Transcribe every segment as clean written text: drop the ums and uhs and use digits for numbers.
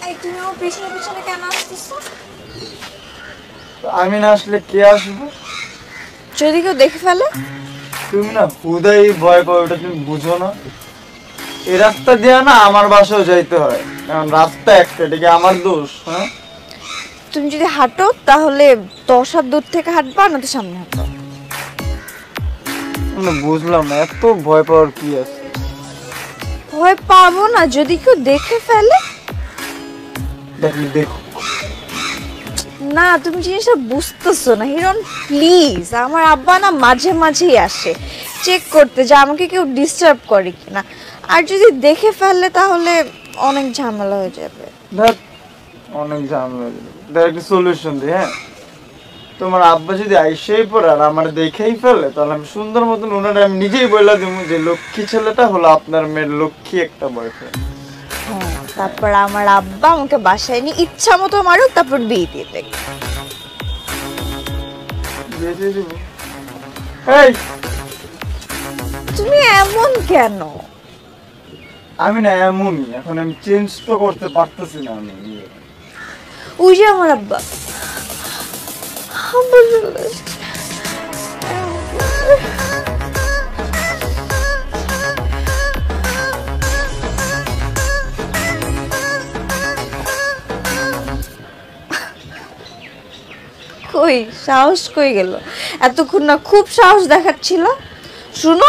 এই তুমি আমার পিছনে পিছনে কেন আসতেছো? আমি না আসলে কে আসবে? যদি কেউ দেখে ফেলে? তুমি না হুদাই ভয় পাও, ওটা তুমি বুঝো না? এই রাস্তা দিয়ে না আমার বাসাও যাইতে হয়, কারণ রাস্তা একটা, এটা কি আমার দোষ? হ্যাঁ, তুমি যদি হাঁটো তাহলে 10 হাত দূর থেকে হাঁটবা, না তো সামনে হাঁটবা। বুঝলাম না, এত ভয় পাওয়ার কি আছে? ভয় পাবো না যদি কেউ দেখে ফেলে। দেখো না, তুমি জিনিসটা বুঝতেছো না হিরণ। প্লিজ, আমার আব্বা না মাঝে মাঝেই আসে চেক করতে যে আমাকে কেউ ডিস্টার্ব করে কিনা। আর যদি দেখে ফেললে তাহলে অনেক ঝামেলা হয়ে যাবে। অনেক ঝামেলা হয়ে যাবে। দেখ একটা সলিউশন দিই। হ্যাঁ, তোমার আব্বা যদি আইসেই পড়ে আর আমার দেখেই ফেলে, তাহলে আমি সুন্দর মতন ওনারে আমি নিজেই বলে দিব যে লক্ষ্মী ছেলেটা হলো আপনার মেয়ের লক্ষ্মী একটা বয়ফ্রেন্ড। হ্যাঁ, তারপর আমার আব্বা আমাকে বাসায় নিয়ে ইচ্ছা মতো মারুক, তারপর বিয়ে দিয়ে দেখ। তুমি এমন কেন? আমি না এমনই, এখন আমি চেঞ্জ তো করতে পারতেছি না। আমি ওই যে আমার আব্বা কই সাহস কই গেল? এতক্ষণ না খুব সাহস দেখাচ্ছিল। শুনো,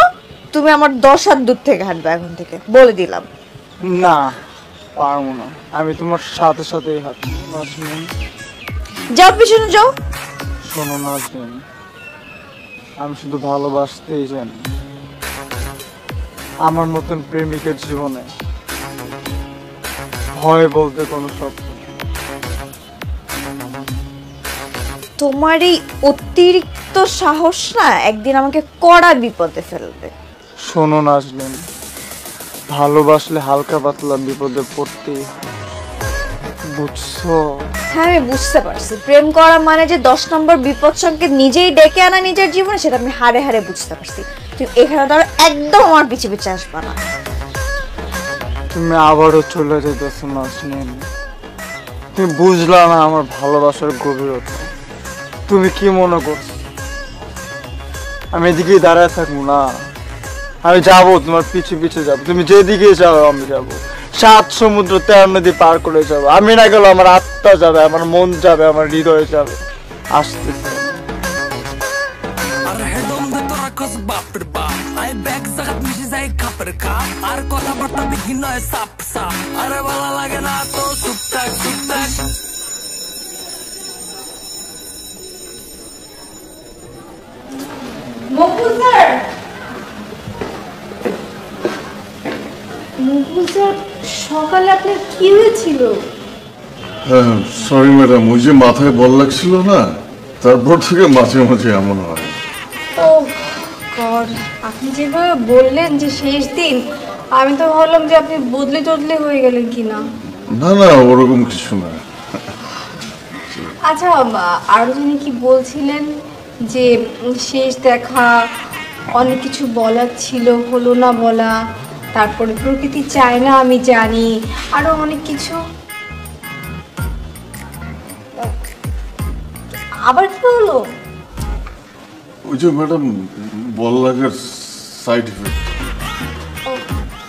তুমি আমার 10 হাত দূর থেকে হাঁটবে এখন থেকে, বলে দিলাম। না পারবো না, আমি তোমার সাথে সাথেই হাঁটবো। যাও, পিছনে যাও। শোনো নাজনীন, আমি শুধু ভালোবাসতেই জানি। আমার মতন প্রেমিকের জীবনে ভয় বলতে কোনো শব্দ। তোমার এই অতিরিক্ত সাহস না একদিন আমাকে কড়া বিপদে ফেলবে। শোনো নাজনীন, ভালোবাসলে হালকা পাতলা বিপদে পড়তেই, বুঝছো? হ্যাঁ, আমি বুঝতে পারছি। প্রেম করা মানে যে 10 নম্বর বিপদ সংকেত নিজেই ডেকে আনা নিজের জীবনে, সেটা আমি হাড়ে হাড়ে বুঝতে পারছি। তুমি এখানে ধরো একদম আমার পিছে পিছে আসবা না। তুমি আবারও চলে যেতেছো নাজনীন। তুমি বুঝলা না আমার ভালোবাসার গভীরতা। তুমি কি মনে করছো আমি এদিকে দাঁড়ায় থাকবো? না, আমি যাবো, তোমার পিছে পিছে যাবো। তুমি যেদিকে যাও আমি যাবো। 7 সমুদ্র 13 নদী পার করে যাবো। আমি না গেলে আমার আত্মা যাবে, আমার মন যাবে, আমার হৃদয় যাবে। আসতেছে সকালে আপনার কি হয়েছিল? হ্যাঁ সরি ম্যাডাম, ওই যে মাথায় বল লাগছিল না, তারপর থেকে মাঝে মাঝে এমন হয়। ও গড, আপনি যেভাবে বললেন যে শেষ দিন, আমি তো ভাবলাম যে আপনি বদলে টদলে হয়ে গেলেন কিনা। না না, ওরকম কিছু না। আচ্ছা, আরো যিনি কি বলছিলেন যে শেষ দেখা, অনেক কিছু বলার ছিল, হলো না বলা, তারপরে প্রকৃতি চায় না আমি জানি, আরো অনেক কিছু। আবার কি হলো? ওই যে ম্যাডাম বল লাগার সাইড ইফেক্ট।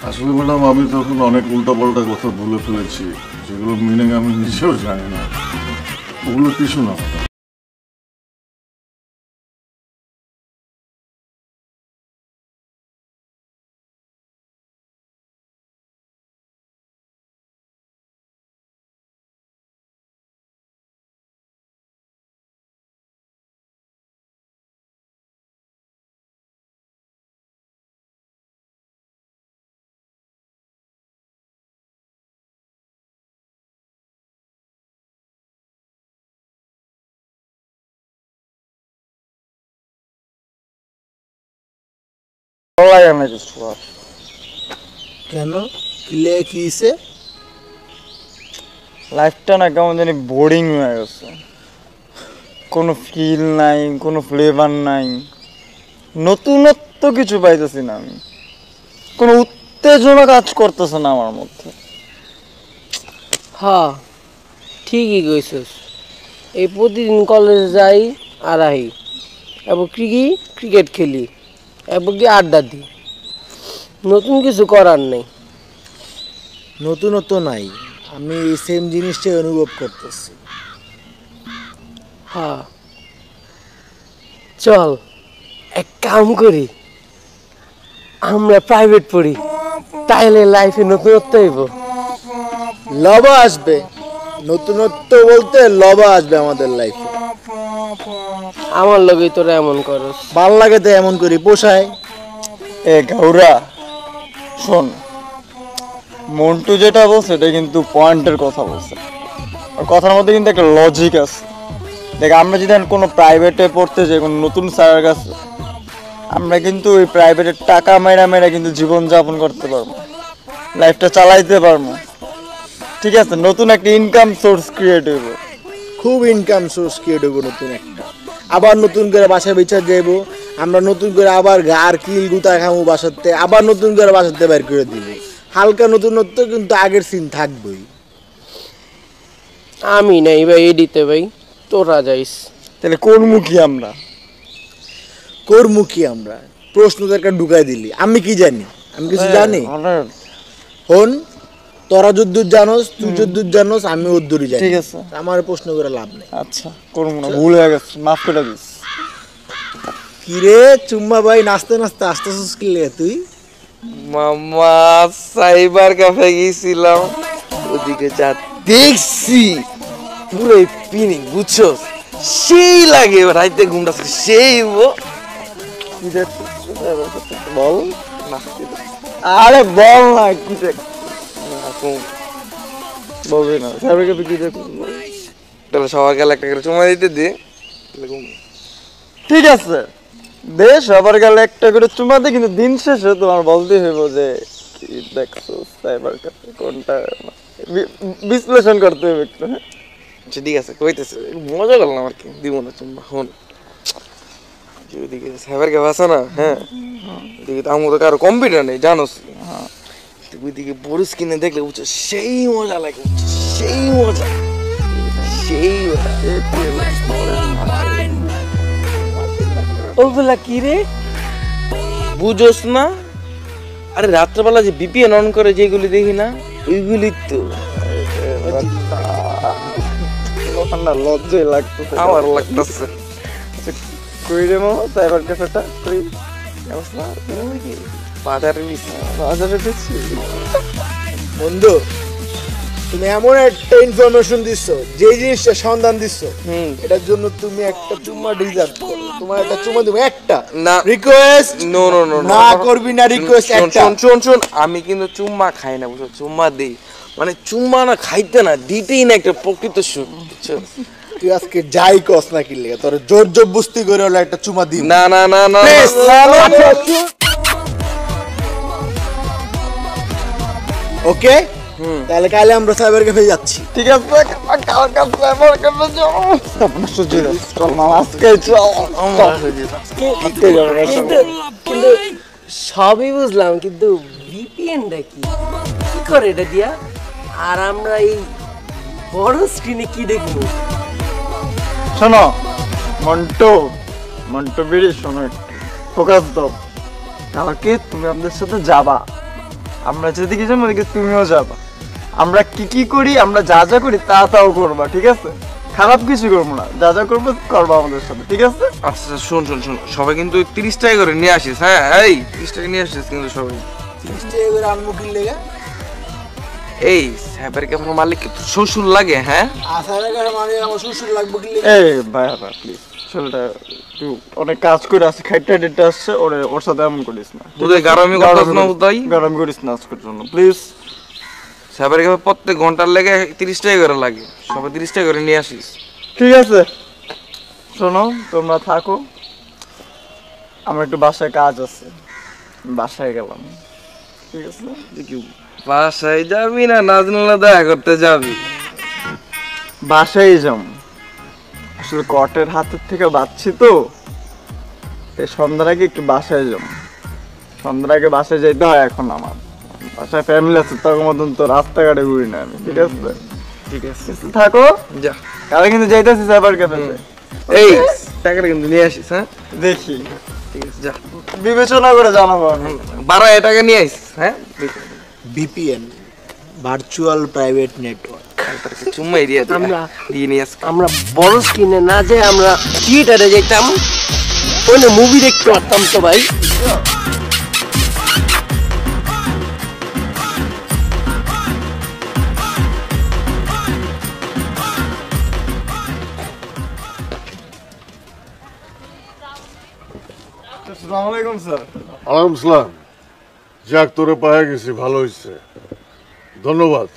আসলে ম্যাডাম আমি তখন অনেক উল্টাপাল্টা কথা বলে ফেলেছি, যেগুলো মিনিং আমি নিজেও জানি না। ওগুলো কিছু না। কেন? কিসে? লাইফটা না কেমন জানি বোরিং হয়ে গেছে। কোনো ফিল নাই, কোনো ফ্লেভার নাই, নতুনত্ব কিছু পাইতেছি না। আমি কোনো উত্তেজনা কাজ করতেছে না আমার মধ্যে। হ্যাঁ ঠিকই কইছস। এই প্রতিদিন কলেজে যাই আর আহি, এবং ক্রিকেট খেলি, এবং কি আড্ডা দিই। নতুন কিছু করার নেই। নতুনত্ব নাই, আমি এই সেম জিনিসটাই অনুভব করতেছি। হ্যাঁ চল এক কাম করি, আমরা প্রাইভেট পড়ি, তাইলে লাইফে নতুনত্ব হইব। লবা আসবে, নতুনত্ব বলতে লবা আসবে আমাদের লাইফে। আমার লগেই তোরা এমন করস। ভাল লাগে তো এমন করি, পোষায়। এ গাউরা শোন, মন্টু যেটা বলছে এটা কিন্তু পয়েন্টের কথা বলছে। আর কথার মধ্যে কিন্তু একটা লজিক আছে। দেখ, আমরা যদি কোনো প্রাইভেটে পড়তে যাই কোনো নতুন স্যারের কাছে, আমরা কিন্তু ওই প্রাইভেটের টাকা মেরা মেরা কিন্তু জীবনযাপন করতে পারবো, লাইফটা চালাইতে পারবো। ঠিক আছে, নতুন একটা ইনকাম সোর্স ক্রিয়েট হইব। খুব ইনকাম সোর্স ক্রিয়েট হবো নতুন একটা। আবার নতুন করে বাসা বিচার যাইবো, আমরা নতুন করে আবার গার কিল গুতা খামু বাসাতে, আবার নতুন করে বাসাতে বের করে দিব। হালকা নতুনত্ব কিন্তু আগের সিন থাকবেই। আমি নাই ভাই এডিতে ভাই, তোরা যাইস। তাহলে করবো কি আমরা? করমু কি আমরা? প্রশ্ন একটা ঢুকাই দিলি, আমি কি জানি? আমি কিছু জানি? হন, তোরা যদ্দূর জানোস, তুই যদ্দূর জানোস, আমি ওদ্দূরই জানি। ঠিক আছে, আমার প্রশ্ন করে লাভ নেই। আচ্ছা করবো না, ভুল হয়ে গেছে, মাফ করে দিস। কিরে চুম্মা ভাই, নাচতে নাচতে আসতেছিস কি লে তুই? মামা সাইবার ক্যাফে গিয়েছিলাম, ওদিকে যা দেখছি পুরো পিনিক, বুঝছো? সেই লাগে রাইতে ঘুমটা সেই বল আরে বল না, কি দেখ বলবি না স্যারকে কি দেখ। তাহলে সবার গেলে একটা করে চুমা দিতে দে। ঠিক আছে দে, সবার গেলে একটা করে চুমা দে, কিন্তু দিন শেষে তোমার বলতে হইব যে কি দেখছো সাইবার ক্যাফে কোনটা, বিশ্লেষণ করতে হবে একটু। হ্যাঁ আচ্ছা ঠিক আছে, কইতেছে মজা করলাম আর কি, দিব না চুম্বা। হন ওইদিকে সাইবার ক্যাফে আছে না, হ্যাঁ ওইদিকে তো আমার তো কারো কম্পিউটার নেই জানোস, ওইদিকে বড় স্ক্রিনে দেখলে বুঝছো সেই মজা লাগে, বুঝছো? সেই মজা, সেই ওগুলা কি রে? বুঝোস না? আরে রাত্রেবেলা যে বিপিএন অন করে যেগুলি দেখি না, ওইগুলি তো লজ্জাই লাগতেছে আমার লাগতেছে। কই রে মামা সাইবার ক্যাফেটা কই? বাজারে নিছি। বাজারে দিচ্ছি। বন্ধু, তুমি এমন একটা ইনফরমেশন দিচ্ছ, যে জিনিসটা সন্ধান দিচ্ছ, এটার জন্য তুমি একটা চুম্মা ডিজার্ভ করো। তোমার একটা চুম্মা দেবো, একটা না রিকোয়েস্ট। নো নো নো না করবি না রিকোয়েস্ট একটা। শোন, আমি কিন্তু চুম্মা খাই না, বুঝছো? চুম্মা দেই, মানে চুম্মা না খাইতে না, দিতেই না একটা প্রকৃত সুখ, বুঝছো? তুই আজকে যাই কস না কি লেগে, তোর জোর জবরদস্তি করে হলো একটা চুমা দিই। না না না না ওকে, তাহলে কালে আমরা সাইবার ক্যাফে যাচ্ছি। ঠিক আছে, কালকে সাইবার ক্যাফে যাও। আপনার সহ্য হচ্ছে, চল মামা আজকে চল। কিন্তু সবই বুঝলাম, কিন্তু ভিপিএনটা কি কি করে এটা দিয়া? আর আমরা এই বড় স্ক্রিনে কি দেখবো? শোনো মন্টু বেরি, শোনো ফোকাস দাও। কালকে তুমি আমাদের সাথে যাবা, আমরা যেদিকে যাবো ওদিকে তুমিও যাবা। আমরা কি কি করি, আমরা যা যা করি তাও করবা, ঠিক আছে? খারাপ কিছু করবো না, যা যা করবো করবা আমাদের সাথে, ঠিক আছে? আচ্ছা শোন, সবাই কিন্তু 30 টাকা করে নিয়ে আসিস। হ্যাঁ এই 30 টাকা নিয়ে আসিস কিন্তু সবাই। আনবো কি লেগে? এই সাইবার ক্যাফের মালিক কি তোর শ্বশুর লাগে? হ্যাঁ সাইবার ক্যাফে মানে আমার শ্বশুর লাগবে কি লেগে? এই ভাইয়া প্লিজ, ছেলেটা একটু অনেক কাজ করে আছে, খাইটা ডেটে আসছে, ওর সাথে এমন করিস না। তোদের গারামি করতাস না উদয়, গরম করিস না আজকের জন্য প্লিজ। সাইবার ক্যাফে প্রত্যেক ঘন্টার লেগে 30 টাকা করে লাগে, সবাই 30 টাকা করে নিয়ে আসিস। ঠিক আছে, শোনো তোমরা থাকো, আমার একটু বাসায় কাজ আছে, বাসায় গেলাম, ঠিক আছে? বাসায় যাবি না নাজনীলা দেখা করতে যাবি? বাসায় যাম, আসলে কটের হাতের থেকে বাঁচছি তো, এই সন্ধ্যার আগে একটু বাসায় যাম। সন্ধ্যার আগে বাসায় যাইতে হয় এখন, আমার বাসায় ফ্যামিলি আছে, তখন মতন তো রাস্তাঘাটে ঘুরি না আমি, ঠিক আছে? ঠিক আছে থাকো, যা কালকে কিন্তু যাইতেছি সাইবার ক্যাফেতে। এই টাকাটা কিন্তু নিয়ে আসিস হ্যাঁ দেখি, ঠিক আছে যা বিবেচনা করে জানাবো আমি। 12,000 টাকা নিয়ে আসিস হ্যাঁ বিপিএন, ভার্চুয়াল প্রাইভেট নেটওয়ার্ক। চুম্মা এরিয়া দিয়ে নিয়ে আস আমরা বড় স্ক্রিনে না যে আমরা থিয়েটারে যেতাম, ওখানে মুভি দেখতে পারতাম তো ভাই। আসসালামু আলাইকুম স্যার। আলাইকুম সালাম। যাক তোরে পায়ে গেছি, ভালো হয়েছে, ধন্যবাদ।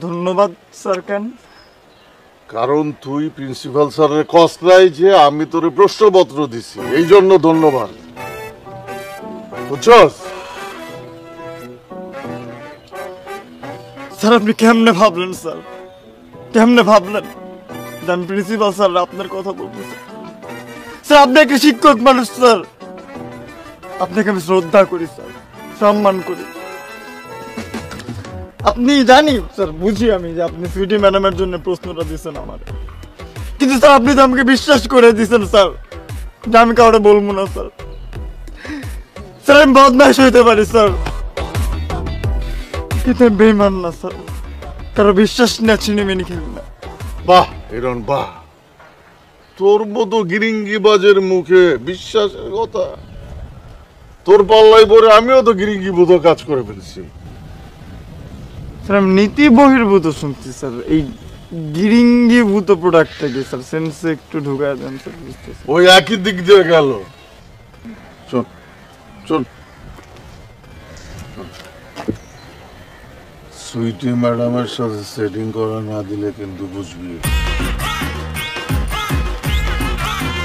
ধন্যবাদ স্যার। কেন? কারণ তুই প্রিন্সিপাল স্যারের কষ্ট নাই যে আমি তোরে প্রশ্নপত্র দিছি, এই জন্য ধন্যবাদ, বুঝছস? স্যার আপনি কেমনে ভাবলেন স্যার, কেমনে ভাবলেন যে আমি প্রিন্সিপাল স্যার আপনার কথা বলতেছি? স্যার আপনি একটা শিক্ষক মানুষ স্যার, আপনাকে আমি শ্রদ্ধা করি স্যার, সম্মান করি। আপনি জানি স্যার, বুঝি আমি যে আপনি সুইটি ম্যাডামের জন্য প্রশ্নটা দিচ্ছেন আমার, কিন্তু স্যার আপনি তো আমাকে বিশ্বাস করে দিচ্ছেন স্যার যে আমি কাউকে বলবো না স্যার। স্যার আমি বদমাইশ হইতে পারি স্যার, কিন্তু আমি বেইমান না স্যার, কারো বিশ্বাস না ছিনে মেনে খেলি না। বাহ হিরণ বাহ, তোর মতো গিরিঙ্গিবাজের মুখে বিশ্বাসের কথা, তোর পাল্লাই পরে আমিও তো গিরিঙ্গিভূত কাজ করে ফেলছি। স্যার আমি নীতি বহির্ভূত শুনছি স্যার, এই গিরিঙ্গিভূত প্রোডাক্টটা কি স্যার সেন্সে একটু ঢুকায় দেন স্যার, বুঝতেছি। ওই একই দিক দিয়ে গেল, চল চল। সুইটি ম্যাডামের সাথে সেটিং করা না দিলে কিন্তু বুঝবি।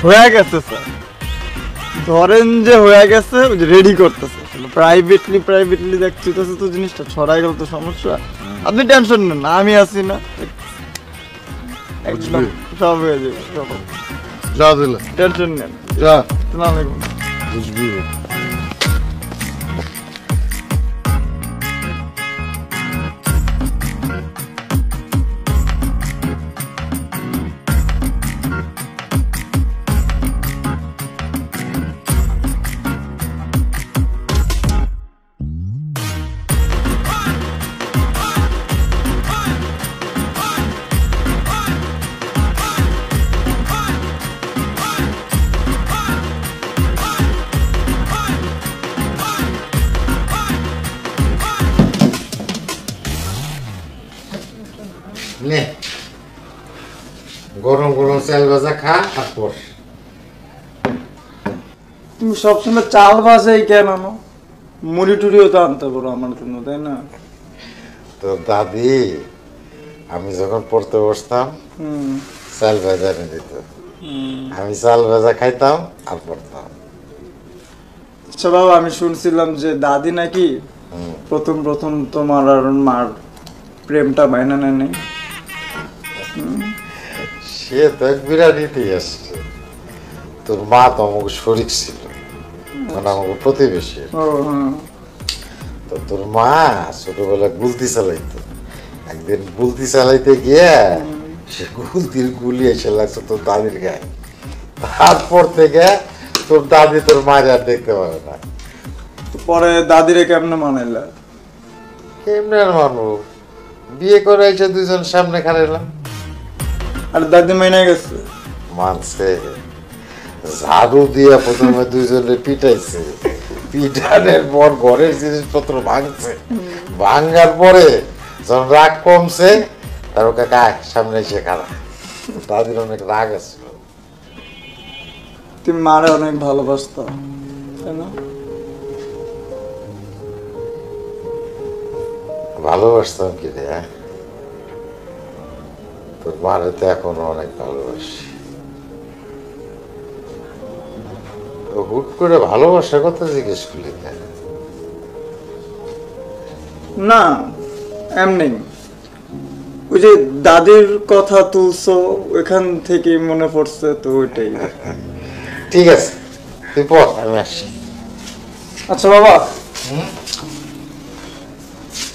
হয়ে গেছে স্যার, ধরেন যে হয়ে গেছে, ওই যে রেডি করতেছে প্রাইভেটলি দেখছি তো জিনিসটা ছড়াই গেল তো সমস্যা। আপনি টেনশন নেন না, আমি আছি না, একদম সব হয়ে যাবে, সব যা দিলে টেনশন নেন। যা, আসসালামু আলাইকুম। বুঝবি। নে গরম গরম চাল ভাজা খা আর পর। তুমি সবসময় চাল ভাজাই কেন আনো? মুড়ি টুড়িও তো আনতে পারো আমার জন্য, তাই না? তো দাদি আমি যখন পড়তে বসতাম চাল ভাজা এনে দিত, আমি চাল ভাজা খাইতাম আর পড়তাম। আচ্ছা বাবা, আমি শুনছিলাম যে দাদি নাকি প্রথম তোমার আর মার প্রেমটা বাইনা নেই। সে তো এক বিরাট ইতিহাস। তোর মা তো আমাকে শরিক ছিল, মানে আমাকে প্রতিবেশী। ও হ্যাঁ। তো তোর মা ছোটবেলায় গুলতি চালাইতো, একদিন গুলতি চালাইতে গিয়ে সে গুলতির গুলি এসে লাগছে তোর দাদির গায়ে। তারপর থেকে তোর দাদি তোর মায়ের আর দেখতে পাবে না। পরে দাদিরে কেমনে মানাইলা? কেমনে আর মানবো, বিয়ে করে এসে দুজন সামনে খাড়াইলাম। আর দাদি মাইনে গেছে? মানছে, ঝাড়ু দিয়ে প্রথমে দুইজনে পিটাইছে, পিটানের পর ঘরের জিনিসপত্র ভাঙছে, ভাঙার পরে যখন রাগ কমছে তার কাকা সামনে এসে খাড়া। দাদির অনেক রাগ আছে। তুমি মারে অনেক ভালোবাসতো, তাই না? ভালোবাসতাম কি রে, তোর মারে তো এখনো অনেক ভালোবাসি। হুট করে ভালোবাসার কথা জিজ্ঞেস করলি কেন? না এমনি, ওই যে দাদির কথা তুলছো ওইখান থেকে মনে পড়ছে, তো ওইটাই। ঠিক আছে তুই পড়, আমি আসি। আচ্ছা বাবা,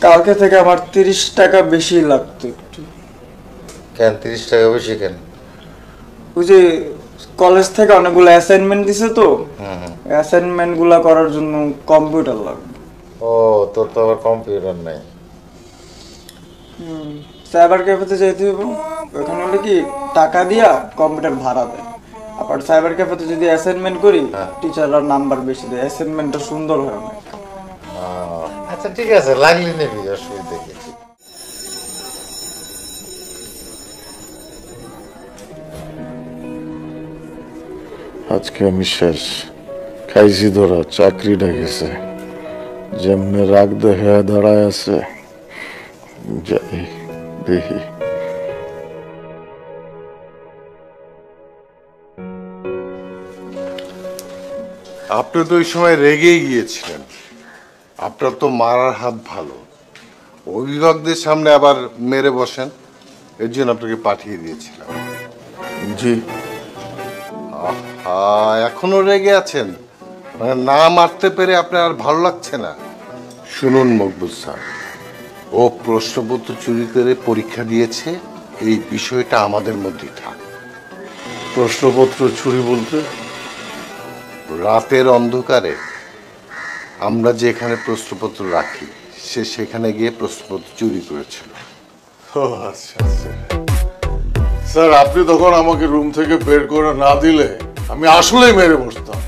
কালকে থেকে আমার 30 টাকা বেশি লাগতো একটু। কেন 30 টাকা বেশি কেন? ওই যে কলেজ থেকে অনেকগুলো অ্যাসাইনমেন্ট দিছে তো, অ্যাসাইনমেন্ট গুলা করার জন্য কম্পিউটার লাগবে। ও তোর তো আবার কম্পিউটার নাই। সাইবার ক্যাফেতে যেতে হবে, ওখানে হলে কি টাকা দিয়া কম্পিউটার ভাড়া দেয়। আবার সাইবার ক্যাফেতে যদি অ্যাসাইনমেন্ট করি টিচাররা নাম্বার বেশি দেয়, অ্যাসাইনমেন্টটা সুন্দর হয় অনেক। আচ্ছা ঠিক আছে, লাগলি নেবি, অসুবিধা কি? আজকে আমি শেষ, খাইছি ধরা, চাকরিটা গেছে, যেমনে রাগ দেখে দাঁড়ায় আছে, যাই দেখি। আপনি তো ওই সময় রেগেই গিয়েছিলেন। আপনার তো মারার হাত ভালো, অভিভাবকদের সামনে আবার মেরে বসেন, এর জন্য আপনাকে পাঠিয়ে দিয়েছিলাম। জি। এখনো রেগে আছেন? মানে না মারতে পেরে আপনার আর ভালো লাগছে না? শুনুন মকবুল স্যার, ও প্রশ্নপত্র চুরি করে পরীক্ষা দিয়েছে, এই বিষয়টা আমাদের মধ্যেই থাক। প্রশ্নপত্র চুরি বলতে? রাতের অন্ধকারে আমরা যেখানে প্রশ্নপত্র রাখি, সে সেখানে গিয়ে প্রশ্নপত্র চুরি করেছিল। ও আচ্ছা আচ্ছা। স্যার, আপনি তখন আমাকে রুম থেকে বের করে না দিলে আমি আসলেই মেরে বসতাম।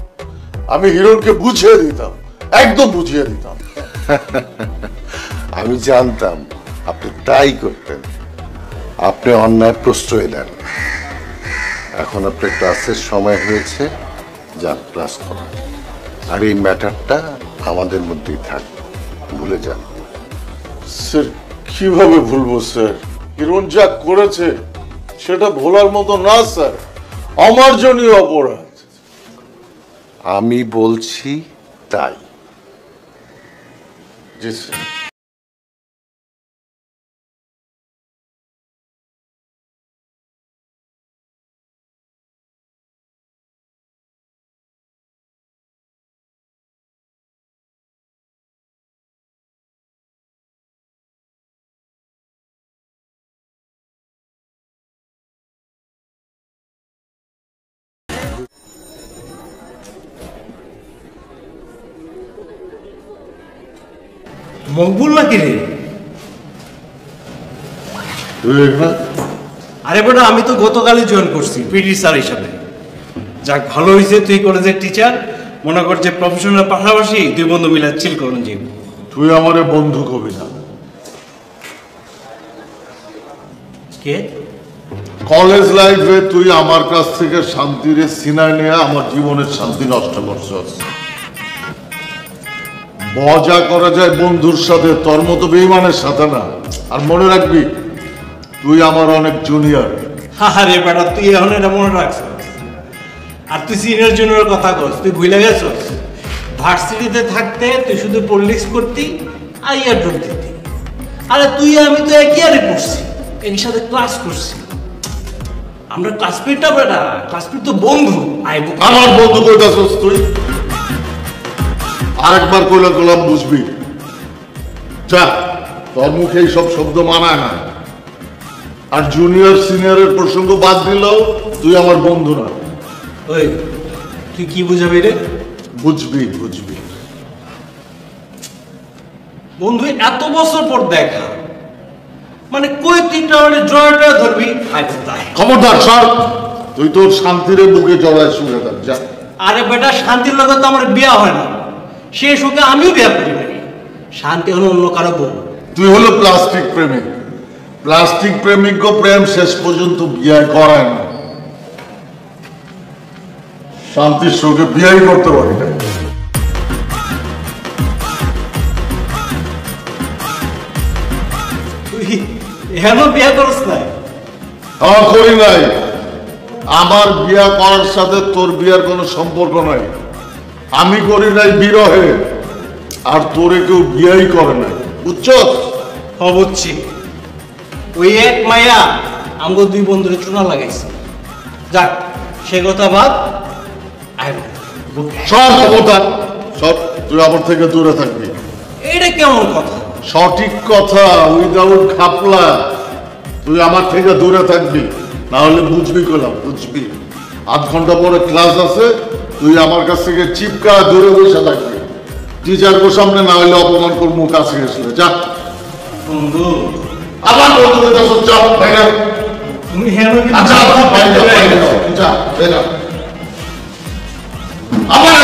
আমি হিরণকে বুঝিয়ে দিতাম, একদম বুঝিয়ে দিতাম। আমি জানতাম আপনি তাই করতেন। আপনি অন্যায় প্রশ্রয় দেন। এখন আপনার ক্লাসের সময় হয়েছে, যান ক্লাস করেন। আর এই ম্যাটারটা আমাদের মধ্যেই থাকবে, ভুলে যান। স্যার, কিভাবে ভুলবো স্যার? হিরণ যা করেছে সেটা ভোলার মতো না স্যার, অমার্জনীয় অপরাধ। আমি বলছি তাই। জি স্যার। মকবুল নাকি রে? আরে বেটা, আমি তো গতকালই জয়েন করছি পিটি স্যার হিসাবে। যাক, ভালো হয়েছে তুই কলেজের টিচার, মনে কর যে প্রফেশনের পাশাপাশি দুই বন্ধু মিলে চিল করুন জীব। তুই আমারে বন্ধু কবি না। কে? কলেজ লাইফে তুই আমার কাছ থেকে শান্তির সিনায় নিয়ে আমার জীবনের শান্তি নষ্ট করছস। মজা করা যায় বন্ধুর সাথে, তোর মতো বেঈমানের সাথে না। আর মনে রাখবি, তুই আমার অনেক জুনিয়র। আরে বেটা, তুই এখন এটা মনে রাখছ? আর তুই সিনিয়র জুনিয়র কথা কস, তুই ভুলে গেছস? ভার্সিটিতে থাকতে তুই শুধু পলিটিক্স করতি আর ইয়ার ড্রপ দিতি। আরে তুই আমি তো একই ইয়ারে পড়ছি, একই সাথে ক্লাস করছি। আমরা ক্লাসমেটটা বেটা, ক্লাসমেট তো বন্ধু। আমার বন্ধু কইতাছস তুই? আরেকবার কইলা কলাম বুঝবি। যা, তোর মুখে এইসব শব্দ মানায় না। আর জুনিয়র সিনিয়রের প্রসঙ্গ বাদ দিলেও তুই আমার বন্ধু না। ওই, তুই কি বুঝাবি রে? বুঝবি বুঝবি। বন্ধু এত বছর পর দেখা, মানে কই তুই মানে জয়টা ধরবি? খবরদার সর, তুই তোর শান্তিরে বুকে জড়ায় শুয়ে থাক। যা। আরে বেটা, শান্তির লগে তো আমার বিয়া হয় না, সে সুখে আমিও বিয়া করি নাই। শান্তি হলো অন্য কারো বউ। তুই হলো প্লাস্টিক প্রেমিক। প্লাস্টিক প্রেমিক প্রেম শেষ পর্যন্ত বিয়ে করায় না। শান্তির সঙ্গে বিয়েই করতে পারি না। তুই এখনো বিয়া করছ না? করি নাই। আমার বিয়া করার সাথে তোর বিয়ার কোনো সম্পর্ক নাই। আমি করি নাই বিরহে, আর তোরে কেউ বিয়াই করে নাই, বুঝছস? বুঝছি। ওই এক মায়া আমগো দুই বন্ধুরে চুনা লাগাইছে। যাক, সে কথা বাদ। সব ক্ষমতা সব, তুই আমার থেকে দূরে থাকবি। এইটা কেমন কথা? সঠিক কথা, উইদাউট খাপলা। তুই আমার থেকে দূরে থাকবি, না হলে বুঝবি কলাম, বুঝবি। আধ ঘন্টা পরে ক্লাস আছে, তুই আমার কাছ থেকে চিপকা দূরে বসে থাকবি। টিচারকে সামনে না হলে অপমান করবো কাছে গেছিল। যা বন্ধু, আবার বন্ধু বলতেছ, যা বাইরে। তুমি হেন আচ্ছা বাইরে যা, বাইরে আবার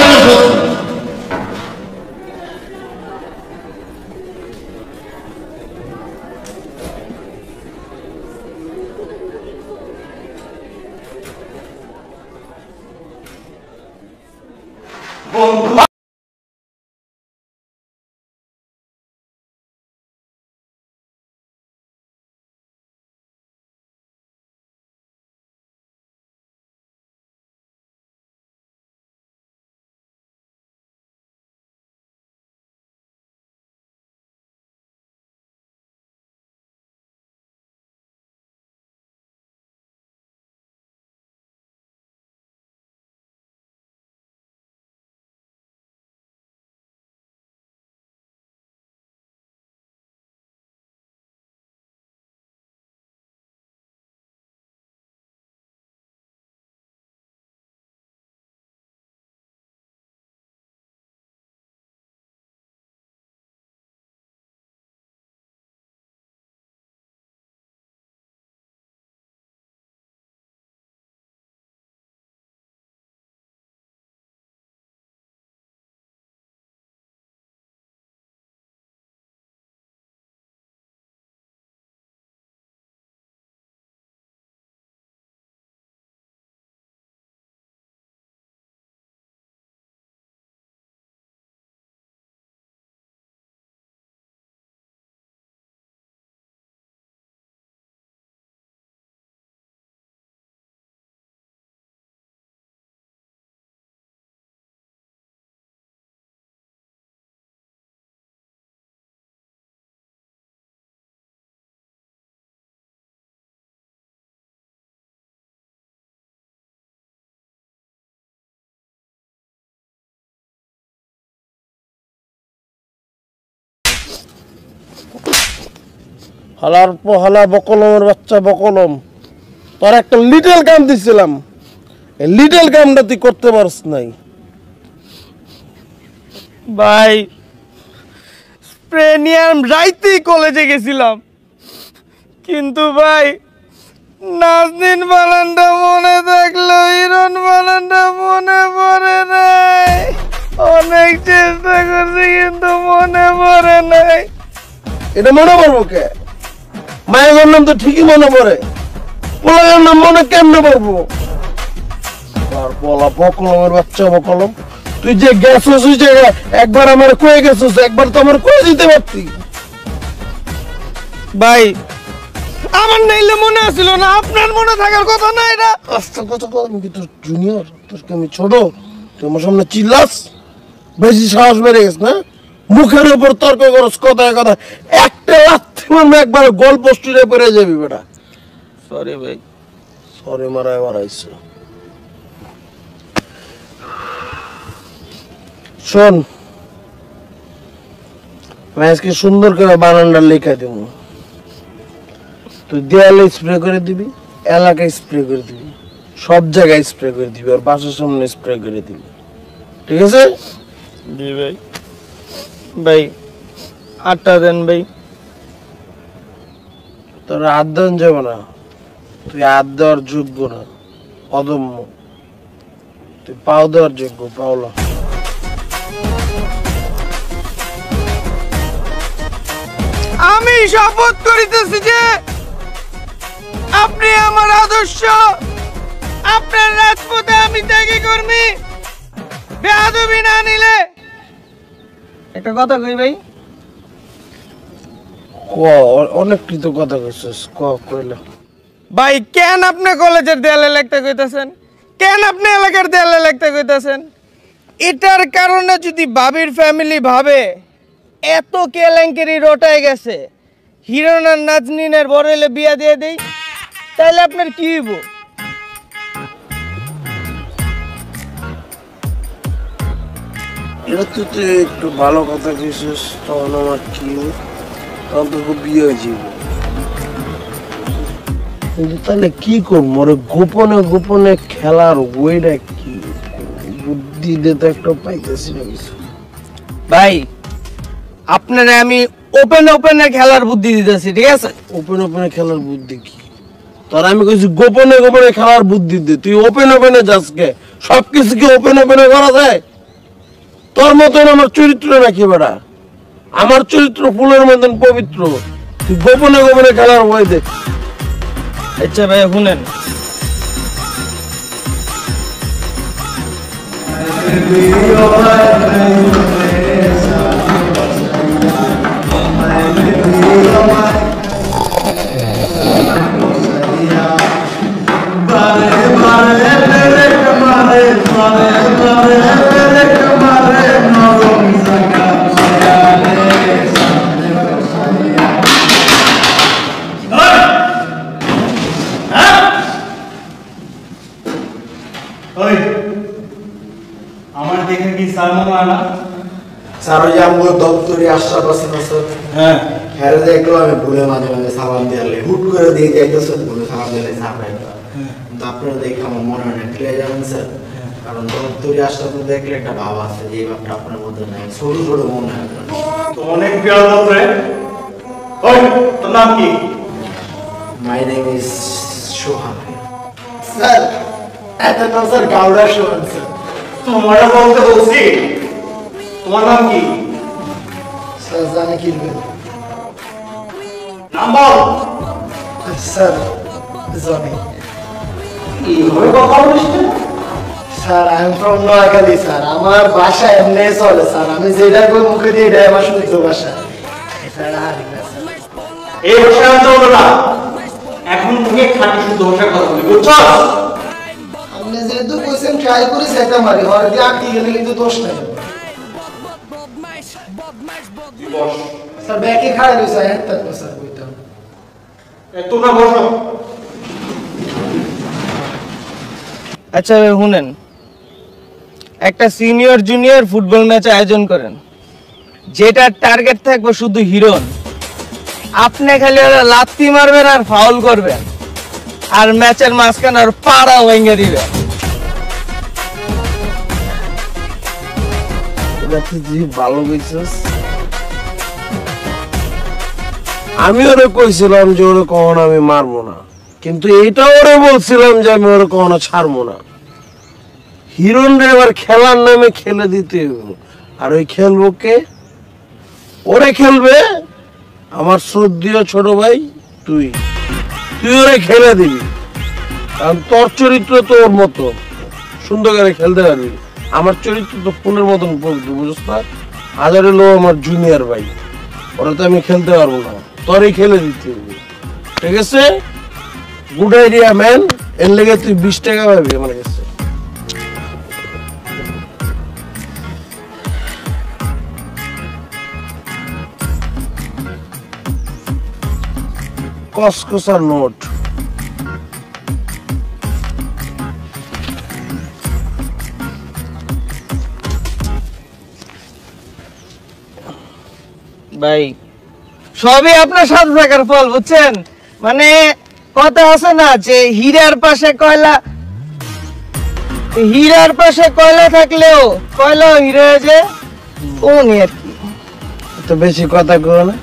হালার পহালা বকলমের বাচ্চা বকলম, তোর একটা লিটল কাম দিছিলাম, এই লিটল কামটা তুই করতে পারস নাই। ভাই স্প্রে নিয়ে আমি রাইতেই কলেজে গেছিলাম, কিন্তু ভাই নাজনীন বানানটা মনে থাকলো, হিরণ বানানটা মনে পড়ে নাই। অনেক চেষ্টা করছি কিন্তু মনে পড়ে নাই। এটা মনে পড়বো কে? মায়ের নাম তো ঠিকই মনে পড়ে, পোলার নাম মনে কেমনে পড়বো? আর বলা বকলমের বাচ্চা বকলম, তুই যে গেছিস ওই জায়গায় একবার আমার কয়ে গেছিস, একবার তো আমার কয়ে দিতে পারতি। ভাই আমার নাইলে মনে আসছিল না, আপনার মনে থাকার কথা না। এটা আস্তে কথা কর, আমি কি তোর জুনিয়র? তোর কি আমি ছোট? তুই আমার সামনে চিল্লাস, বেশি সাহস বেড়ে গেছ না? মুখের উপর তর্ক করস কথায় কথা, একটা লাথি মারলে একবার গল্প স্টুডিও পড়ে যাবি বেটা। সরি ভাই। সরি মারায় মারাইছো। শোন, আমি আজকে সুন্দর করে বানানটা লেখা দেব, তুই দেয়ালে স্প্রে করে দিবি, এলাকায় স্প্রে করে দিবি, সব জায়গায় স্প্রে করে দিবি, আর বাসার সামনে স্প্রে করে দিবি, ঠিক আছে? জি ভাই। ভাই 8টা দেন ভাই। তোর হাত দেন যাবে না, তুই হাত দেওয়ার যোগ্য না, অদম্য। তুই পাও দেওয়ার যোগ্য, পাওলা। আমি শপথ করিতেছি যে আপনি আমার আদর্শ, আপনার রাজপথে আমি ত্যাগী কর্মী। বেয়াদবি না নিলে একটা কথা কই ভাই। অনেক কৃত কথা কইছিস, কইলা। ভাই কেন আপনি কলেজের দেয়ালে লিখতে কইতাছেন? কেন আপনি এলাকার দেয়ালে লিখতে কইতাছেন? এটার কারণে যদি বাবির ফ্যামিলি ভাবে এত কেলেঙ্কারি রটায় গেছে, হিরণ আর নাজনীনের বড় বিয়া দিয়ে দেই, তাহলে আপনার কি হইব? এটা তুই তো একটু ভালো কথা কইছিস, তখন আমার কি তখন তো বিয়ে হয়েছিল। কিন্তু তাহলে কি করবো, ওরে গোপনে গোপনে খেলার ওইটা কি বুদ্ধি দিতে একটা পাইতেছি না কিছু। ভাই আপনারা আমি ওপেনে খেলার বুদ্ধি দিতেছি, ঠিক আছে? ওপেনে খেলার বুদ্ধি কি? তোর আমি কইছি গোপনে গোপনে খেলার বুদ্ধি দে, তুই ওপেনে যাস কে? সবকিছু কি ওপেনে করা যায়? তোর মতন আমার চরিত্র নাকি বেড়া? আমার চরিত্র ফুলের মতন পবিত্র, তুই গোপনে খেলার ভয় দেখ। আচ্ছা ভাই শুনেন, আমার দেখে কি স্যার মনে হয় না? স্যার ওই যে আমার দপ্তরে আশরাফ আছে না স্যার, হ্যাঁ হ্যাঁ দেখলো আমি ভুলে মাঝে মাঝে সালাম দিয়ালে হুট করে দিয়ে যাইতেছে, ভুলে সালাম দিলে সাপড়াই। কিন্তু আপনারা দেখে আমার মনে হয় না ক্লিয়ার যাবেন স্যার, কারণ দপ্তরে আশরাফ দেখলে একটা ভাব আছে যে ভাবটা আপনার মধ্যে নাই, ছোট ছোট মনে হয়। তো অনেক প্রিয় দপ্তরে। ওই তোর নাম কি? My name is Sohan sir. এত নাম স্যার গাউড়া সোহান স্যার। তোমার বলতে বলছি, তোমার নাম কি? স্যার জানে কি নাম বল। Sir Johnny. এইভাবে কথা বলিস না? Sir I am from Noakhali sir, আমার ভাষা এমনি চলে স্যার, আমি যেটা কই মুখে দিয়ে এটাই আমার শুদ্ধ ভাষা। স্যার হারি না স্যার, এই ভাষা আমি চলবো না, এখন থেকে খাঁটি শুদ্ধ ভাষায় কথা বলি, বুঝছো? আপনি যেহেতু কইছেন ট্রাই করে সেটা মারি, হর দিয়ে আটকে গেলে কিন্তু দোষ নাই স্যার। ব্যাকে খাড়া রয়েছে হ্যাঁ থাকবো স্যার, বইতাম। তোমরা বসো। আচ্ছা ভাই শুনেন, একটা সিনিয়র জুনিয়র ফুটবল ম্যাচ আয়োজন করেন, যেটার টার্গেট থাকবে শুধু হিরোন। আপনি খালি ওরা লাত্তি মারবেন আর ফাউল করবেন, আর ম্যাচের মাঝখানে আর পাড়া ভেঙে দিবেন। তুই ভালো কইছিস। আমি ওরে কইছিলাম যে ওরে কখনো আমি মারবো না, কিন্তু এইটা ওরে বলছিলাম যে আমি ওরে কখনো ছাড়বো না। হিরোন রে এবার খেলার নামে খেলে দিতে হবে, আর ওই খেলবো কে? ওরে খেলবে আমার শ্রদ্ধেয় ছোট ভাই তুই। তুই ওরে খেলে দিবি, কারণ তোর চরিত্র তো ওর মতো সুন্দর করে খেলতে পারবি। আমার চরিত্র তো ফুলের মতন পবিত্র, বুঝছ না? হাজারে লো আমার জুনিয়র ভাই, ওরা তো আমি খেলতে পারবো না, তোরই খেলে দিতে হবে, ঠিক আছে? Good idea man. এর লেগে তুই 20 টাকা পাবি আমার কাছে। কসকসার নোট। ভাই সবই আপনার সাথে থাকার ফল, বুঝছেন? মানে কথা আছে না যে হীরার পাশে কয়লা থাকলেও কয়লা হিরে যে কোনি আর কি। তো বেশি কথা কো না,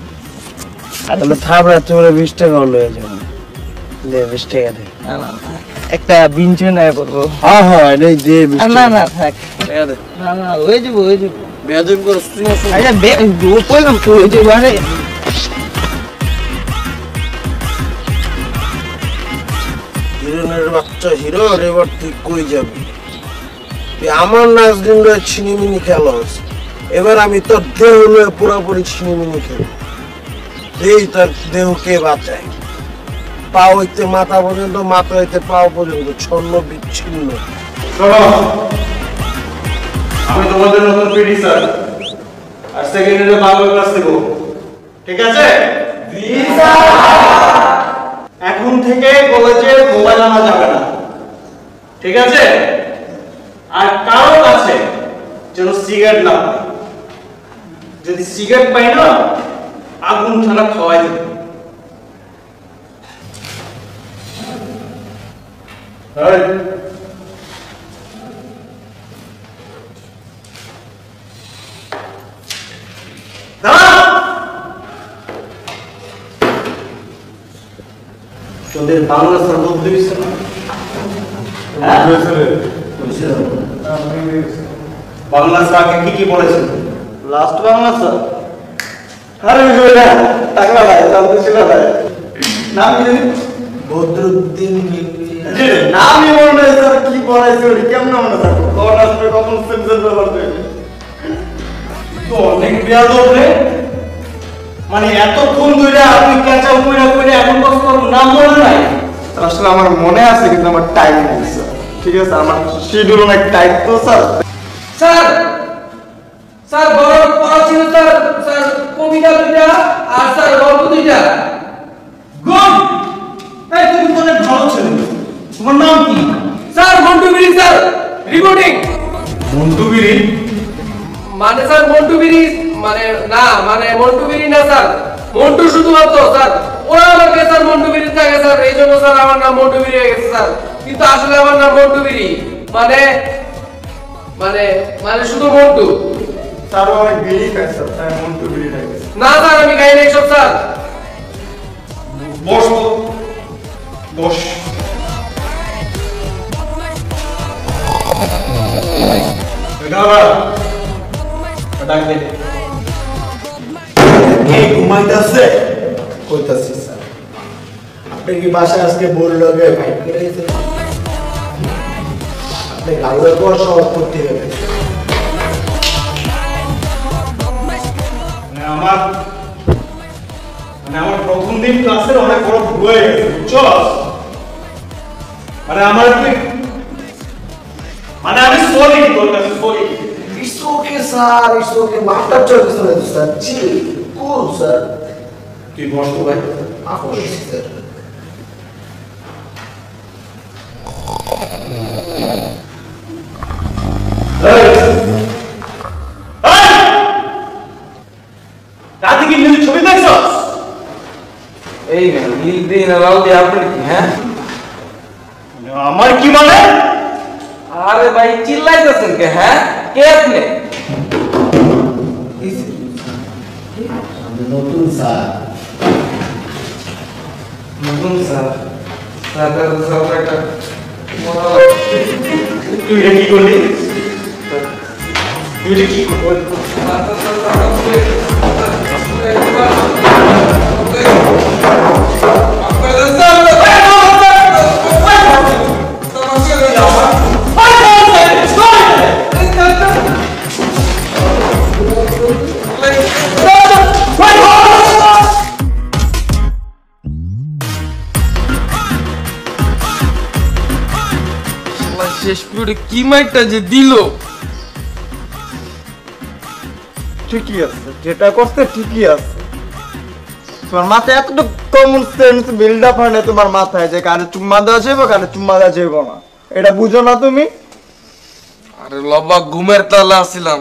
তাহলে থাবড়া তোরে 20 টাকা লয়ে যাবে। দে 20 টাকা দে। না না একটা বিঞ্চে নাই করবো। হ্যাঁ হ্যাঁ এটাই দে 20 টাকা। না না থাক, টাকা দে। না না ওই যাবো। বেয়াদবি করছ তুই। আচ্ছা কইলাম তো ওই যে বারে হিরোনের বাচ্চা হিরো, এবার তুই কই যাবি? তুই আমার নাচ দিন ছিনিমিনি খেলস, এবার আমি তোর দেহ লয়ে পুরোপুরি ছিনিমিনি খেলি। এই তোর দেহকে বাঁচায়, পা হইতে মাথা পর্যন্ত, মাথা হইতে পাও পর্যন্ত ছন্ন বিচ্ছিন্ন। আমি তোমাদের নতুন পিডি স্যার, আর সেকেন্ড ইয়ারে বাংলা ক্লাস দেব, ঠিক আছে? এখন থেকে কলেজে মোবাইল আনা যাবে না, ঠিক আছে? আর কারো কাছে যেন সিগারেট না পাই। যদি সিগারেট পাই না আগুন ছাড়া খাওয়াই দেবে। তোদের বাংলা স্যার বলতে দিচ্ছে না? বাংলা স্যারকে কি কি পড়েছেন? লাস্ট বাংলা স্যার আরে বিষয়টা টাকা ভাই জানতে ছিল ভাই নাম কি জানি বদরুদ্দিন নামই মনে নাই স্যার কি পড়াইছে ওটা কেমন মনে থাকবো কখন আসবে কখন সেন্সর ব্যবহার করবে তো অনেক বেয়াদব রে। মানে এতক্ষণ ধরে আপনি ক্যাচাপ করে এখন কষ্ট নাম মনে নাই? আসলে আমার মনে আছে কিন্তু আমার টাইম নেই স্যার ঠিক আছে আমার শিডিউল অনেক টাইট তো স্যার স্যার স্যার বড় পড়া ছিল স্যার, স্যার কবিতা দুইটা আর স্যার গল্প দুইটা। গুড। এই তুমি তো অনেক ভালো ছেলে, তোমার নাম কি? স্যার মন্টু বিড়ি স্যার, রিপোর্টিং। মন্টু বিড়ি? মানে স্যার মন্টু বিড়ি মানে না, মানে মন্টু বিড়ি না স্যার, মন্টু শুধুমাত্র স্যার। ওরা আমাকে স্যার মন্টু বিড়ি থাকে স্যার, এই জন্য স্যার আমার নাম মন্টু বিড়ি হয়ে গেছে স্যার। কিন্তু আসলে আমার নাম মন্টু বিড়ি, মানে মানে মানে শুধু মন্টু। স্যার অনেক বিড়ি খায় স্যার তাই মন্টু বিড়ি খায় না স্যার আমি খাই নাই সব স্যার। বস বস। ডাক দে। এই ঘুমাইতেছে কইতাছি স্যার আপনি কি বাসায় আজকে বল লগে ফাইট করে গেছে আপনি গাউরে পর সব করতে হবে আমার প্রথম দিন ক্লাসের অনেক বড় ভুল হয়ে গেছে বুঝছো? মানে আমার কি মানে আমি সরি তোর কাছে sorry. It's okay sir it's okay মাফটা চলছে না স্যার চিল কুল স্যার তুই বস তো ভাই। মাফ করে স্যার রাতে কি নিজের ছবি দেখছো? এই নীল দিয়ে না লাল দিয়ে আপনি কি? হ্যাঁ আমার কি মানে? আরে ভাই চিল্লাইতেছেন কে? হ্যাঁ কে আপনি? নতুন স্যার নতুন স্যার। স্যার একটা তুই এটা কি করলি? তুই এটা কি করলি? শেষ পিরিয়ডে কি মাইকটা যে দিল। ঠিকই আছে যেটা করছে ঠিকই আছে তোমার মাথায় এতটুকু কমন সেন্স বিল্ড আপ হয় না তোমার মাথায় যে কানে চুম্মা দেওয়া যাবে কানে চুম্মা দেওয়া যাবে না এটা বুঝো না তুমি? আরে লবা ঘুমের তালা আসিলাম,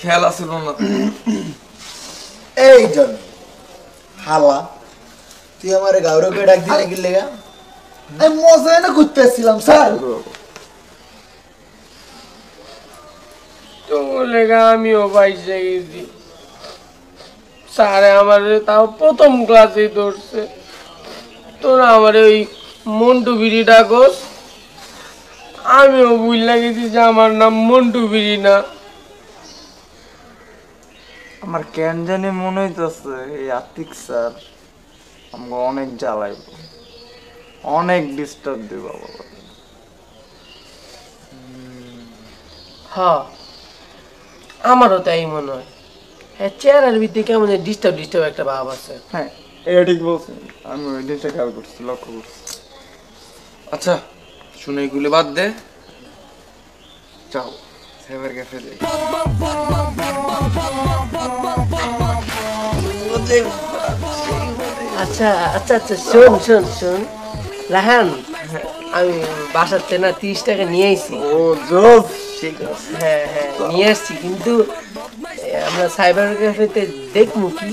খেয়াল আসিল না। এই জন হালা তুই আমারে গাউরকে ডাক দিলে কি লেগা আমি মজা না করতেছিলাম স্যার তো লেগা আমিও বাইসে গেছি স্যার আমার তাও প্রথম ক্লাসে ধরছে। তোরা আমার ওই মন্টু বিড়ি ডাকস, আমিও বুঝলা গেছি যে আমার নাম মন্টু বিড়ি না। আমার কেন জানি মনে হইতেছে এই আতিক স্যার আমাকে অনেক জ্বালাইব অনেক ডিস্টার্ব দিব বাবা। হ্যাঁ আমারও তাই মনে হয়। হ্যাঁ চেহারার ভিত্তি কেমন ডিস্টার্ব ডিস্টার্ব একটা ভাব আছে। হ্যাঁ এটা ঠিক বলছেন আমি ওই জিনিসটা খেয়াল করছি লক্ষ্য করছি। আচ্ছা শুনে এগুলি বাদ দে, যাও সাইবার ক্যাফে যাই। আচ্ছা আচ্ছা আচ্ছা শোন শোন শোন রাহান, আমি বাসাতে না 30 টাকা নিয়ে আইছি। ও জোস ঠিক আছে হ্যাঁ হ্যাঁ নিয়ে আসছি, কিন্তু আমরা সাইবার ক্যাফেতে দেখবো কি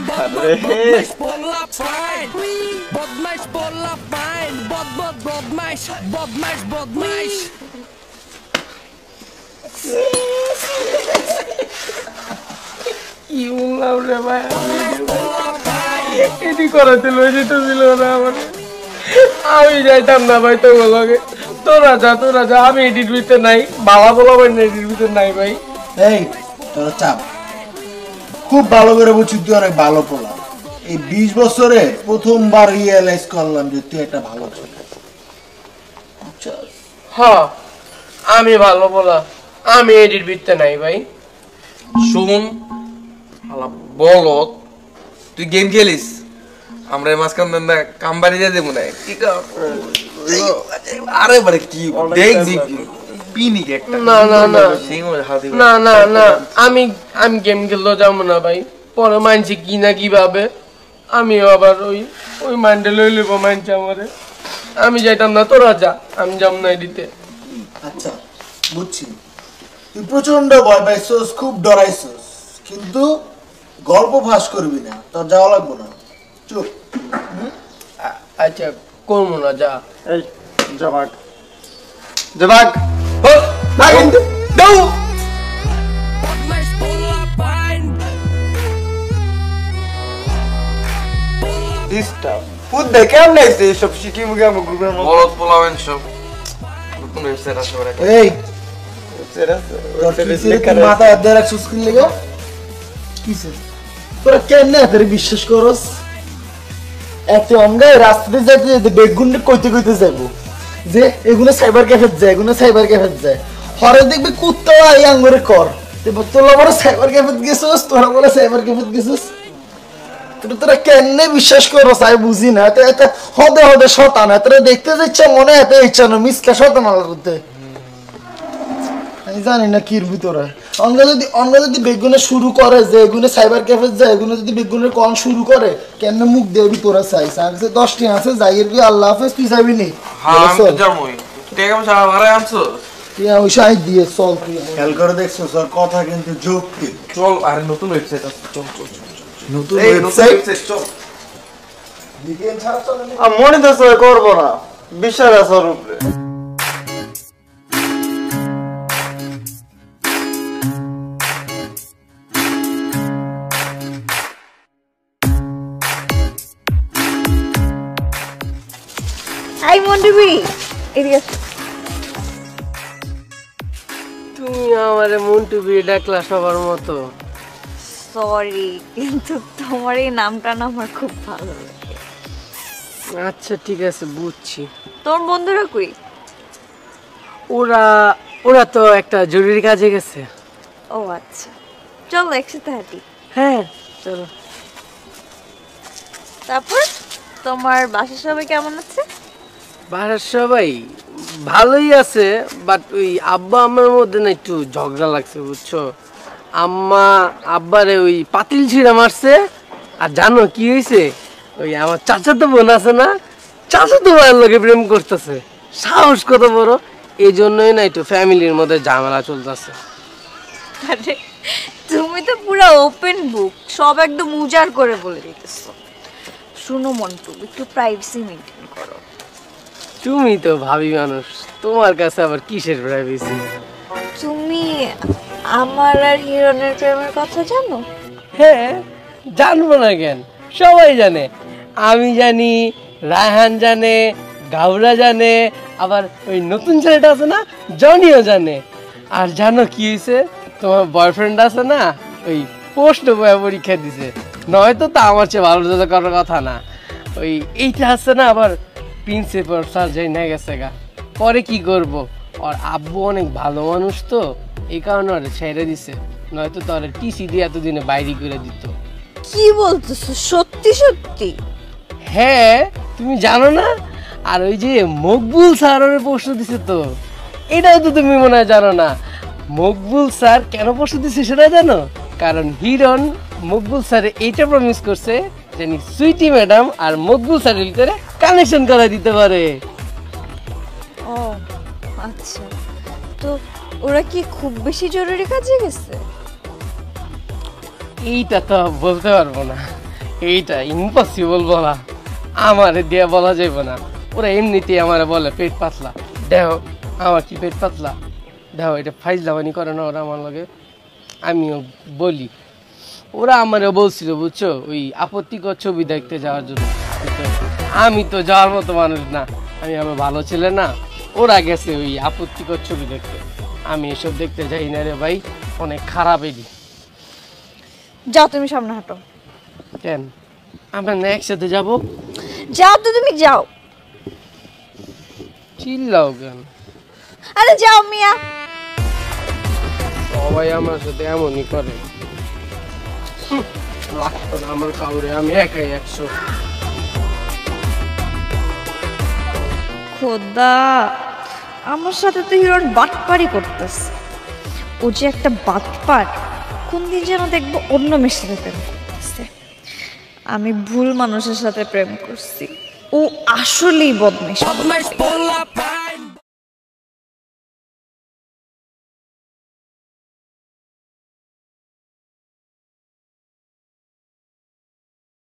কি বললাম রে ভাই, এটি করাতে লই যেতেছিল না আমার, আমি যাইতাম না ভাই তো লগে। তোরা যা, আমি এডিট ভিতরে নাই, বাবা বলা ভাই এডিট ভিতরে নাই ভাই। এই তোর চাপ খুব ভালো করে বুঝছি, তুই অনেক ভালো পোলা। এই 20 বছরে প্রথমবার রিয়েলাইজ করলাম যে তুই একটা ভালো ছেলে। হ্যাঁ আমি ভালো বলা, আমি এডিট ভিতরে নাই ভাই। শোন আলা বলো, তুই গেম খেলিস, আমরা এই মাঝখান দিয়ে কাম বাড়ি দিয়ে দেবো না। কি আরে বারে কি দেখবি পিনিক একটা। না আমি গেম খেলতে যাবো না ভাই, পরে মানছি কি না কিভাবে, আমিও আবার ওই মাইন্ডে লই লইব মানছি আমারে। আমি যাইতাম না, তোরা যা, আমি যাব না এডিতে। আচ্ছা বুঝছি, তুই প্রচন্ড ভয় পাইছস, খুব ডরাইছস, কিন্তু গল্প ফাঁস করবি না, তোর যাওয়া লাগবো না, চুপ। আচ্ছা করবো না, যা। এই জবাক জবাক দাও। ডিস্টার্ব ফুড দেখে আমরা এইসব শিখি মুখে আমার গ্রুপের মধ্যে বলত পোলাবেন সব নতুন ওয়েবসাইট আসবে। এই তোর কিসের কি মাথা হাত দিয়ে রাখছিস কি লাগা? কিসের তোরা কেমনে এত বিশ্বাস করস? এত অঙ্গায় রাস্তাতে যাইতে যেতে বেগুনটা কইতে কইতে যাবো যে এগুলো সাইবার ক্যাফে যায়, এগুলো সাইবার ক্যাফে যায়, হরে দেখবি কুত্তা এই আঙ্গুরে কর। তোরা বড় সাইবার ক্যাফে গেছিস, তোরা বড় সাইবার ক্যাফে গেছিস, তোরা কেমনে বিশ্বাস করস আমি বুঝি না। হদে হদে শতান, তোরা দেখতে যাচ্ছে মনে এত ইচ্ছা না, মিসকা শতান আলাদা আমি জানি না কির ভিতরে। অঙ্গ যদি বেগুনে শুরু করে যে এগুলো সাইবার ক্যাফে যায়, এগুলো যদি বেগুনের কন শুরু করে, কেন মুখ দেবি তোরা চাইছ? আমি 10টি আছে যাইয়ের কি আল্লাহ হাফেজ, তুই যাবি নি? দিয়ে চল, তুই খেয়াল করে দেখছো তোর কথা কিন্তু যৌক্তিক। চল, আরে নতুন ওয়েবসাইট আছে, চল চল নতুন ওয়েবসাইট চল। মনে তো করবো না, বিশ্বাস আছে ওর উপরে। আই মন্ডবি এদিকে। তুমি আমারে মন্টু বিয়ে ডাকলা সবার মতো। সরি, কিন্তু তোমার এই নামটা না আমার খুব ভালো লাগে। আচ্ছা ঠিক আছে, বুঝছি। তোর বন্ধুরা কই? ওরা তো একটা জরুরি কাজে গেছে। ও আচ্ছা, চলো একসাথে হাঁটি। হ্যাঁ চলো। তারপর তোমার বাসার সবাই কেমন আছে? বাসার সবাই ভালোই আছে, বাট ওই আব্বা আমার মধ্যে না একটু ঝগড়া লাগছে বুঝছো। আম্মা আব্বারে ওই পাতিল ছিঁড়া মারছে। আর জানো কি হয়েছে, ওই আমার চাচাতো বোন আছে না, চাচাতো ভাইয়ের লোকে প্রেম করতেছে। সাহস কত বড়! এই জন্যই না একটু ফ্যামিলির মধ্যে ঝামেলা চলতেছে। আরে তুমি তো পুরো ওপেন বুক, সব একদম উজাড় করে বলে দিতেছো। শুনো মন্টু, একটু প্রাইভেসি মেইনটেইন করো। তুমি তো ভাবি মানুষ, তোমার কাছে আবার কিসের প্রাইভেসি? তুমি আমার আর হিরণের প্রেমের কথা জানো? হ্যাঁ, জানবো না কেন, সবাই জানে। আমি জানি, রায়হান জানে, গাউরা জানে, আবার ওই নতুন ছেলেটা আছে না, জনিও জানে। আর জানো কি হয়েছে, তোমার বয়ফ্রেন্ড আছে না, ওই পোস্ট বয়ে পরীক্ষা দিছে। নয়তো তা আমার চেয়ে ভালো রেজাল্ট করার কথা না। ওই এইটা আছে না, আবার প্রিন্সিপাল স্যার যাই না গেছে গা। পরে কি করব, আর আব্বু অনেক ভালো মানুষ তো, এই কারণে ওরা ছেড়ে দিছে, নয়তো তোর টিসি দিয়ে এতদিনে বাইরে করে দিত। কি বলতেছো, সত্যি সত্যি? হ্যাঁ, তুমি জানো না? আর ওই যে মকবুল স্যারের প্রশ্ন দিছে তো, এটাও তো তুমি মনে হয় জানো না। মকবুল স্যার কেন প্রশ্ন দিছে সেটা জানো? কারণ হিরণ মকবুল স্যারে এইটা প্রমিস করছে জানি সুইটি ম্যাডাম আর মকবুল স্যারের ভিতরে কানেকশন করা দিতে পারে। ও আচ্ছা, তো ওরা কি খুব বেশি জরুরি কাজে গেছে? এইটা তো বলতে পারবো না, এইটা ইম্পসিবল বলা, আমারে দিয়ে বলা যাবে না। ওরা এমনিতেই আমারে বলে পেট পাতলা। দেখো আমার কি পেট পাতলা, দেখো এটা ফাইজলামানি করে না ওরা আমার লগে। আমিও বলি, ওরা আমারও বলছিল বুঝছো, ওই আপত্তিকর ছবি দেখতে যাওয়ার জন্য। আমি তো যাওয়ার মতো মানুষ না, আমি আমার ভালো ছেলে না। ওরা গেছে ওই আপত্তিকর ছবি দেখতে, আমি এসব দেখতে যাই না রে ভাই, অনেক খারাপ এটি। যাও তুমি সামনে হাঁটো। কেন আমরা না একসাথে যাবো? যাও তো তুমি যাও। চিল্লাও কেন? আরে যাও মিয়া। সবাই আমার সাথে এমনই করে, লাগতো না আমার কাউরে, আমি একাই 100। খোদা, আমার সাথে তো হিরণ বাটপারি করতেছে। ও যে একটা বাটপার, কোন দিন যেন দেখবো অন্য মেয়ের সাথে প্রেম করতেছে। আমি ভুল মানুষের সাথে প্রেম করছি। ও আসলেই বদমাইশ।